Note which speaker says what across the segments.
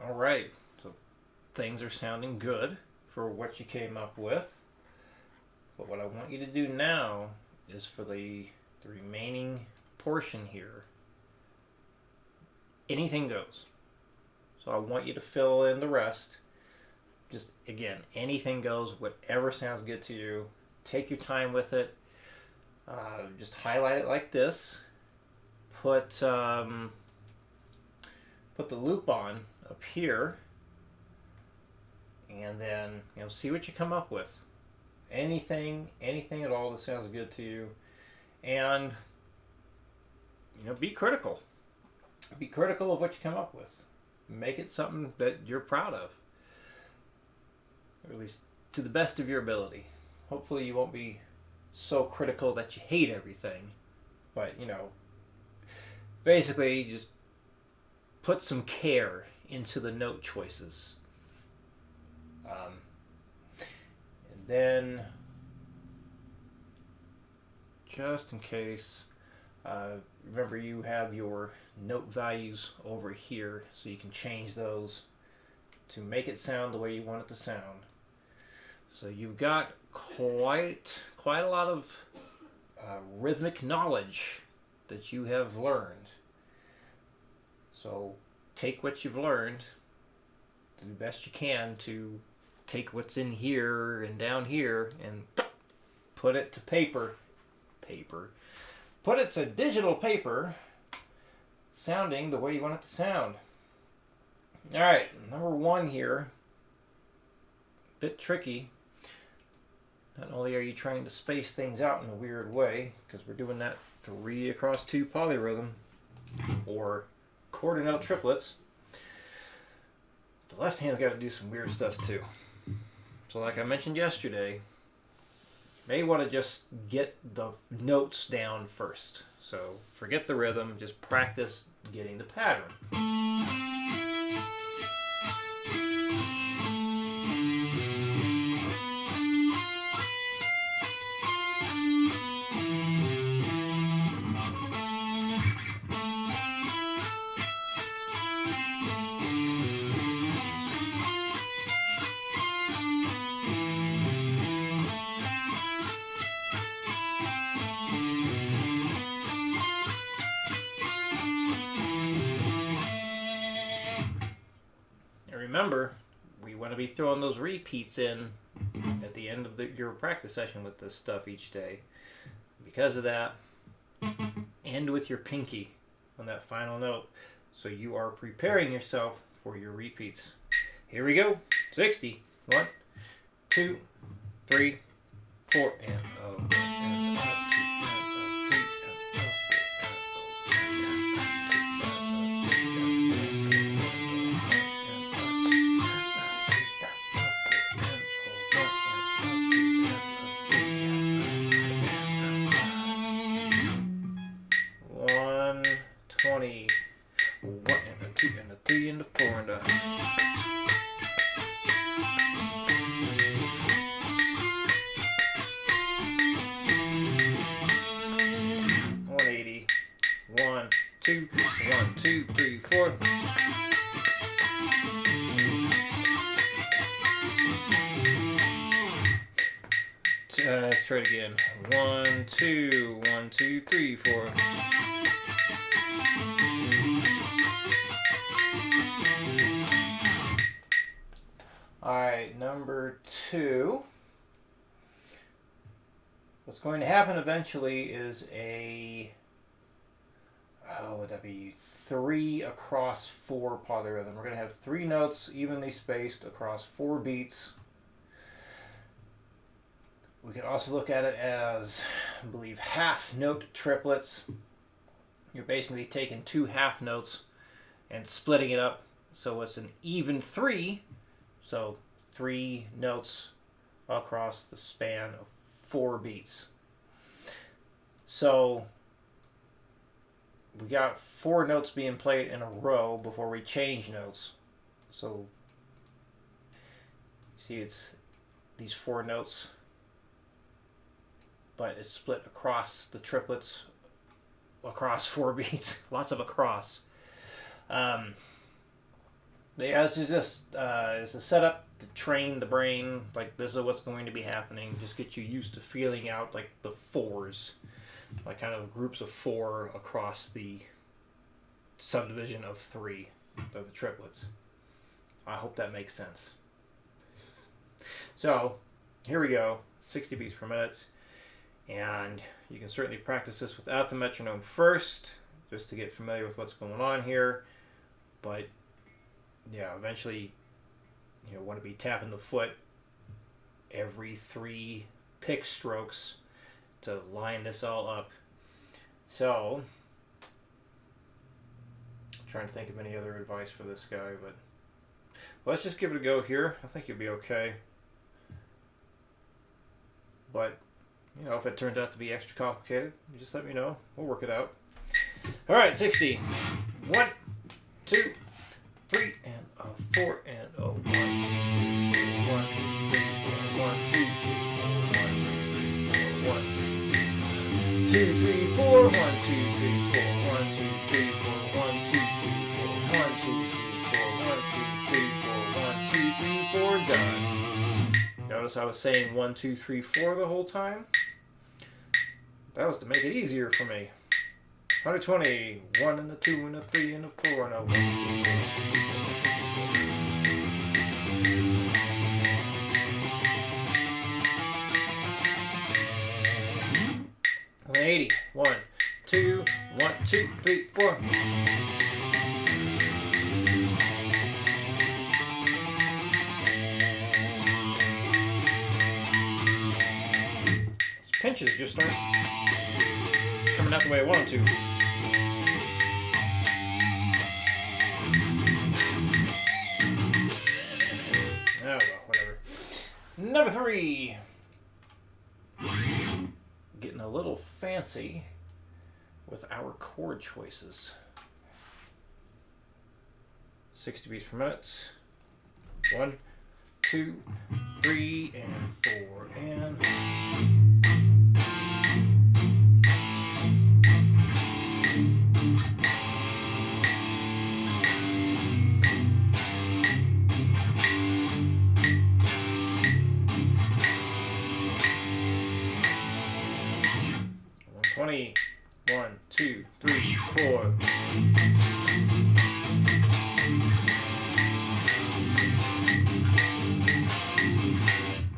Speaker 1: All right. So things are sounding good for what you came up with. But what I want you to do now is for the remaining portion here, anything goes. So I want you to fill in the rest. Just, again, anything goes, whatever sounds good to you. Take your time with it. Just highlight it like this. Put the loop on up here. And then, see what you come up with. Anything at all that sounds good to you. And, be critical. Be critical of what you come up with. Make it something that you're proud of. Or at least to the best of your ability. Hopefully you won't be so critical that you hate everything. But, basically just put some care into the note choices. And then, just in case, remember you have your note values over here, so you can change those to make it sound the way you want it to sound. So you've got quite a lot of rhythmic knowledge that you have learned. So take what you've learned, do the best you can to take what's in here and down here and put it to paper. Put it to digital paper, sounding the way you want it to sound. All right, number 1 here. Bit tricky. Not only are you trying to space things out in a weird way, because we're doing that 3/2 polyrhythm, or quarter note triplets, the left hand's got to do some weird stuff too. So like I mentioned yesterday, you may want to just get the notes down first. So forget the rhythm, just practice getting the pattern. Remember, we want to be throwing those repeats in at the end of your practice session with this stuff each day. Because of that, end with your pinky on that final note, so you are preparing yourself for your repeats. Here we go. 60. 1, 2, 3, 4, and oh. Let's try it again. 1, 2, 1, 2, 3, 4. Alright, number 2. What's going to happen eventually is would that be 3/4 polyrhythm. We're going to have 3 notes evenly spaced across 4 beats. We can also look at it as, I believe, half note triplets. You're basically taking 2 half notes and splitting it up so it's an even 3. So 3 notes across the span of 4 beats. So we got 4 notes being played in a row before we change notes. So see, it's these 4 notes, but it's split across the triplets, across 4 beats. Lots of across. Then Yeah, this is just it's a setup to train the brain. Like, this is what's going to be happening. Just get you used to feeling out like the fours, like kind of groups of four across the subdivision of three, the triplets. I hope that makes sense. So, here we go, 60 beats per minute. And you can certainly practice this without the metronome first, just to get familiar with what's going on here. But, yeah, eventually, you know, want to be tapping the foot every 3 pick strokes to line this all up. So, I'm trying to think of any other advice for this guy, but let's just give it a go here. I think you'll be okay. But, you know, if it turns out to be extra complicated, you just let me know. We'll work it out. All right, 60. 1, 2, 3, and a 4, and a 1. 1, 2, 3, 4, 1, 2, 3, 4, 1, 2, 3, 4, 1, 2, 3, 4, 1, 2, 3, 4, 1, 2, 3, 4, 1, 2, 3, 4, 1, 2, 3, 4, 4, done. Notice I was saying 1, 2, 3, 4 the whole time. That was to make it easier for me. 120. 1 and a 2 and a 3 and a 4 and a 1. 180. 1, 2, 1, 2, 3, 4. Pinches just start coming out the way I want them to. Oh well, whatever. Number 3. Getting a little fancy with our chord choices. 60 beats per minute. 1, 2, 3, and 4, and 20. 1, 2, 3, 4.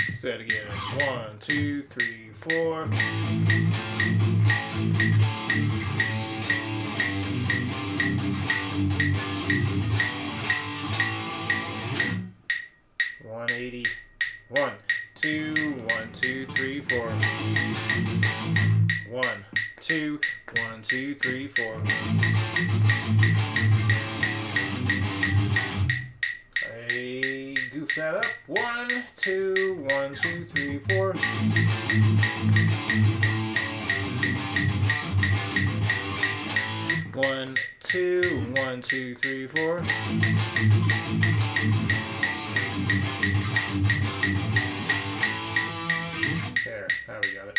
Speaker 1: Let's do it again. 1, 2, 3, 4. 180. 1, 2, 1, 2, 3, 4. 1, 2, 1, 2, 3, 4. I goof that up. 1, 2, 1, 2, 3, 4. 1, 2, 1, 2, 3, 4. There, now we got it.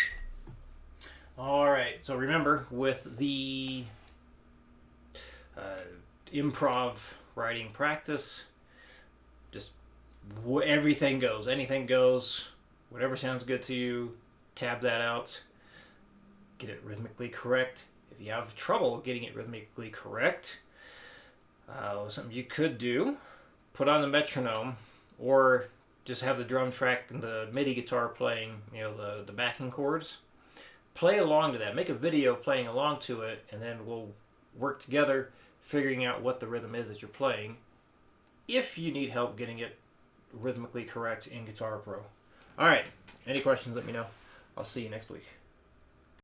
Speaker 1: Alright, so remember, with the improv writing practice, just everything goes. Anything goes. Whatever sounds good to you, tab that out. Get it rhythmically correct. If you have trouble getting it rhythmically correct, something you could do, put on the metronome, or just have the drum track and the MIDI guitar playing, you know, the backing chords. Play along to that. Make a video playing along to it, and then we'll work together figuring out what the rhythm is that you're playing, if you need help getting it rhythmically correct in Guitar Pro. All right. Any questions, let me know. I'll see you next week.